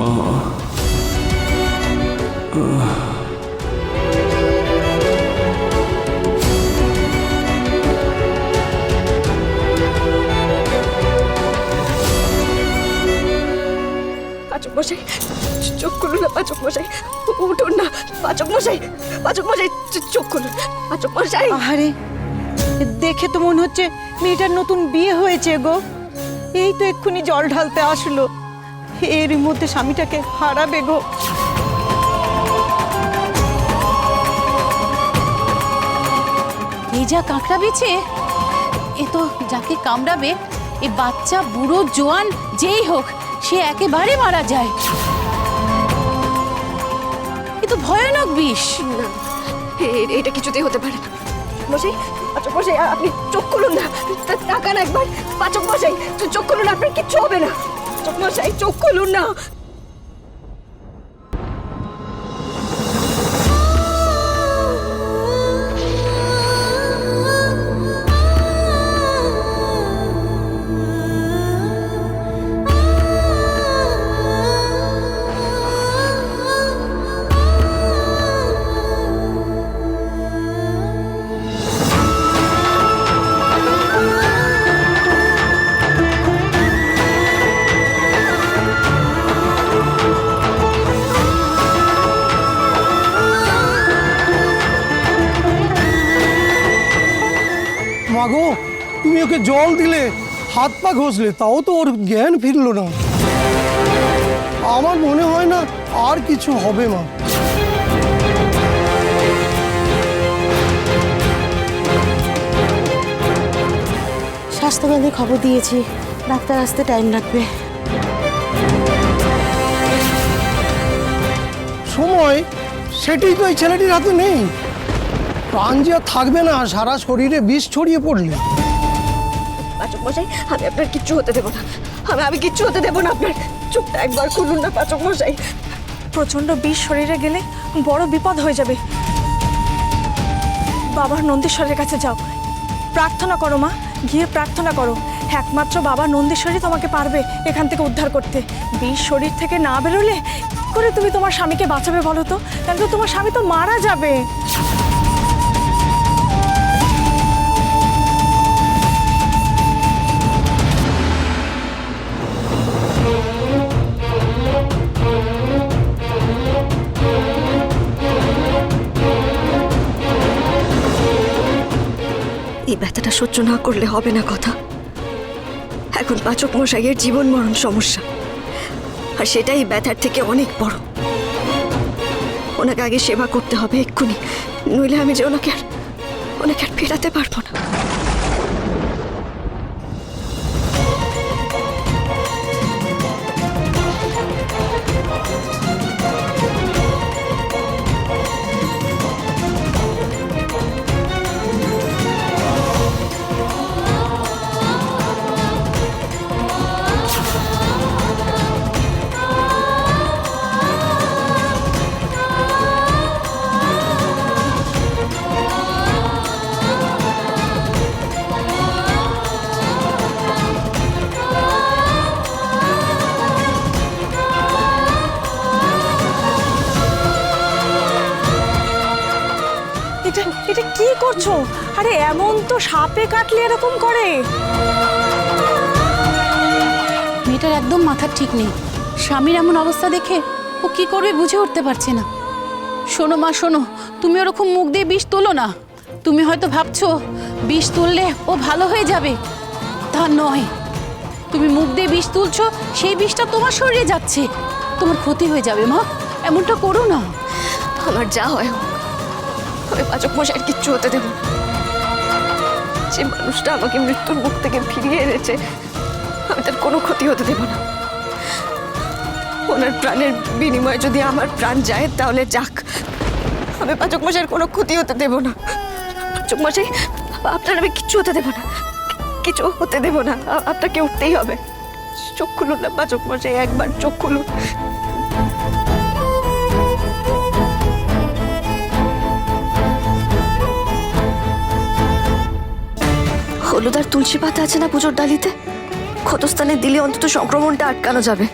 মা পাচক মশাই, চোখ খুলুন না পাচক মশাই, উঠুন না পাচক মশাই, পাচক মশাই চোখ খুলুন পাচক মশাই। আরে দেখে তো মনে হচ্ছে মেয়েটার নতুন বিয়ে হয়েছে গো। এই তো এক্ষুনি জল ঢালতে আসলো, এর মধ্যে স্বামীটাকে হারাবে গো। এই যা কাঁকড়া বেছে, এ তো যাকে কামড়াবে এ বাচ্চা বুড়ো জোয়ান যেই হোক সে একেবারে মারা যায়। এ তো ভয়ানক বিষ। না, এটা কিছুতেই হতে পারে না মশাই। পাচক মশাই আপনি চোখ খুলুন না, তাকান একবার পাচক মশাই, চোখ খুলুন, আপনার কিচ্ছু হবে না পাচক মশাই, চোখ খুলুন না। মাগো, তুমি ওকে জল দিলে, হাত পা ঘষলে, তাও তো ওর জ্ঞান ফিরলো না। আমার মনে হয় না আর কিছু হবে মা। স্বাস্থ্যকেন্দ্রে খবর দিয়েছি, ডাক্তার আসতে টাইম লাগবে। সময় সেটাই তো এই ছেলেটির হাতে নেই। প্রাণ যে আর থাকবে না সারা শরীরে বিষ ছড়িয়ে পড়লে। পাচক মশাই আমি আপনার কিচ্ছু হতে দেবো না, আমি কিচ্ছু হতে দেবো না। আপনার চোখটা একবার খুলুন না পাচক মশাই। প্রচন্ড বিষ শরীরে গেলে বড় বিপদ হয়ে যাবে। বাবার নন্দীশ্বরের কাছে যাও, প্রার্থনা করো মা, গিয়ে প্রার্থনা করো। একমাত্র বাবা নন্দীশ্বরই তোমাকে পারবে এখান থেকে উদ্ধার করতে। বিষ শরীর থেকে না বেরোলে কি করে তুমি তোমার স্বামীকে বাঁচাবে বলো তো? কেন তোমার স্বামী তো মারা যাবে। এই ব্যথাটা সহ্য না করলে হবে না কথা। এখন পাচক মশাইয়ের জীবন মরণ সমস্যা, আর সেটাই ব্যথার থেকে অনেক বড়। ওনাকে আগে সেবা করতে হবে এক্ষুনি, নইলে আমি যে ওনাকে আর ফেরাতে পারবো না। এটা কি করছো? আরে এমন তো সাপে কাটলে এরকম করে। মেয়েটার একদম মাথার ঠিক নেই। স্বামীর এমন অবস্থা দেখে ও কি করবে বুঝে উঠতে পারছে না। শোনো মা শোনো, তুমি ওরকম মুখ দিয়ে বিষ তোলো না। তুমি হয়তো ভাবছো বিষ তুললে ও ভালো হয়ে যাবে, তা নয়। তুমি মুখ দিয়ে বিষ তুলছো, সেই বিষটা তোমার শরীরে যাচ্ছে, তোমার ক্ষতি হয়ে যাবে মা। এমনটা করো না। আমার যা হয় আমি পাচক মশাইয়ের কিচ্ছু হতে দেব না। যে মানুষটা আমাকে মৃত্যুর মুখ থেকে ফিরিয়ে এনেছে, আমি তার কোনো ক্ষতি হতে দেব না। ওনার প্রাণের বিনিময়ে যদি আমার প্রাণ যায় তাহলে যাক, আমি পাচক মশাইয়ের কোনো ক্ষতি হতে দেব না। পাচক মশাই আপনার আমি কিচ্ছু হতে দেব না, কিছু হতে দেব না। আপনাকে উঠতেই হবে। চোখ খুলুন না পাচক মশাই, একবার চোখ খুলুন। হলুদ আর তুলসী পাতা আছে না পুজোর ডালিতে? ক্ষতস্থানে দিলে অন্তত সংক্রমণটা আটকানো যাবে।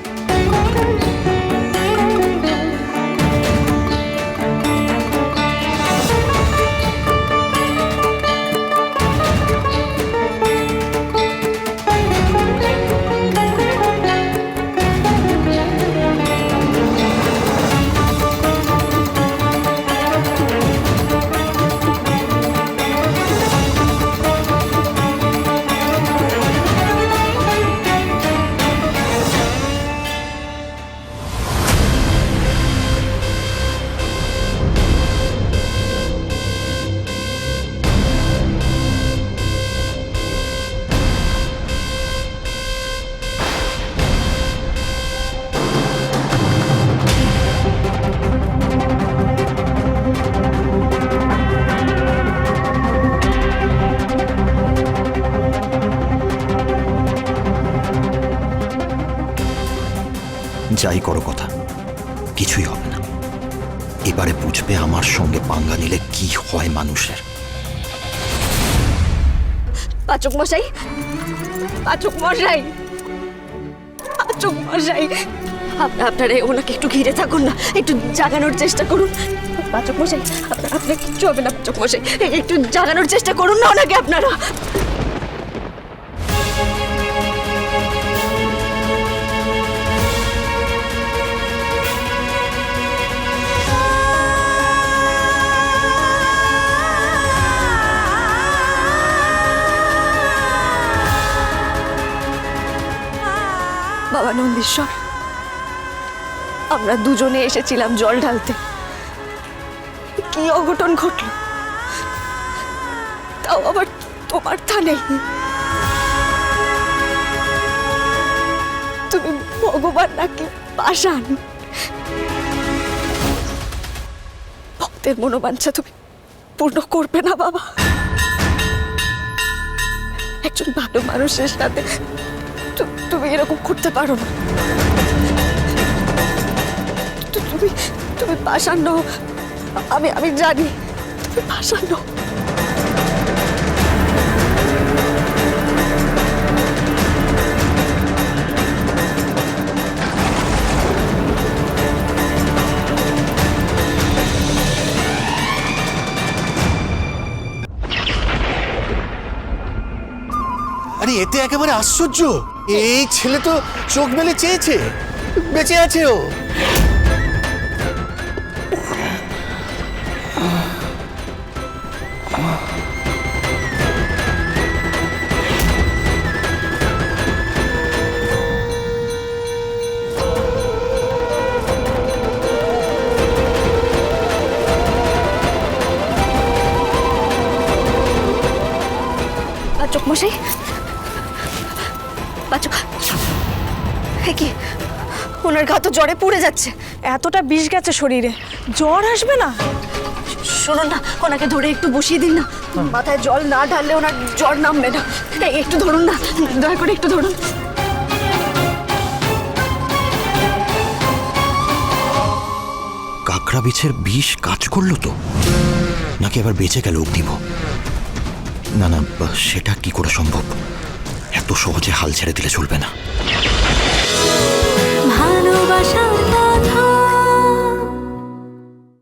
যাই করো কথা, কিছুই হবে না। এবারে বুঝবে আমার সঙ্গে পাঙ্গা নিলে কি হয় মানুষের। পাচক মশাই, পাচক মশাই, পাচক মশাই, আপনারা ওনাকে একটু ঘিরে থাকুন না, একটু জাগানোর চেষ্টা করুন। পাচক মশাই, আপনার কিচ্ছু হবে না। পাচক মশাই, একটু জাগানোর চেষ্টা করুন না ওনাকে আপনারা। বাবা নন্দীশ্বর, আমরা দুজনে এসেছিলাম জল ঢালতে, কি অঘটন ঘটল, তাও আবার তোমার থানেই। তুমি ভগবান নাকি পাষাণ? ভক্তের মনোবাঞ্ছা তুমি পূর্ণ করবে না বাবা? একজন ভালো মানুষের সাথে তুমি এরকম করতে পারো না। তুমি পাষাণ নও, আমি জানি তুমি পাষাণ নও। আরে এতে একেবারে আশ্চর্য, এই ছেলে তো চোখ মেলে চেয়েছে, বেঁচে আছে ও। পাচক মশাই, পাচক, কি ওনার গা তো জ্বরে পুড়ে যাচ্ছে। এতটা বিষ গেছে শরীরে, জ্বর আসবে না? শুনুন না, ওনাকে ধরে একটু বসিয়ে দিন না। মাথায় জল না ঢাললে ওনার জ্বর নামবে না। একটু ধরুন না, দয়া করে একটু ধরুন। কাকড়া বিছের বিষ কাজ করলো তো, নাকি আবার বেঁচে গেল অগ্নিভ? না না, সেটা কি করে সম্ভব? এত সহজে হাল ছেড়ে দিলে চলবে না। ভালোবাসার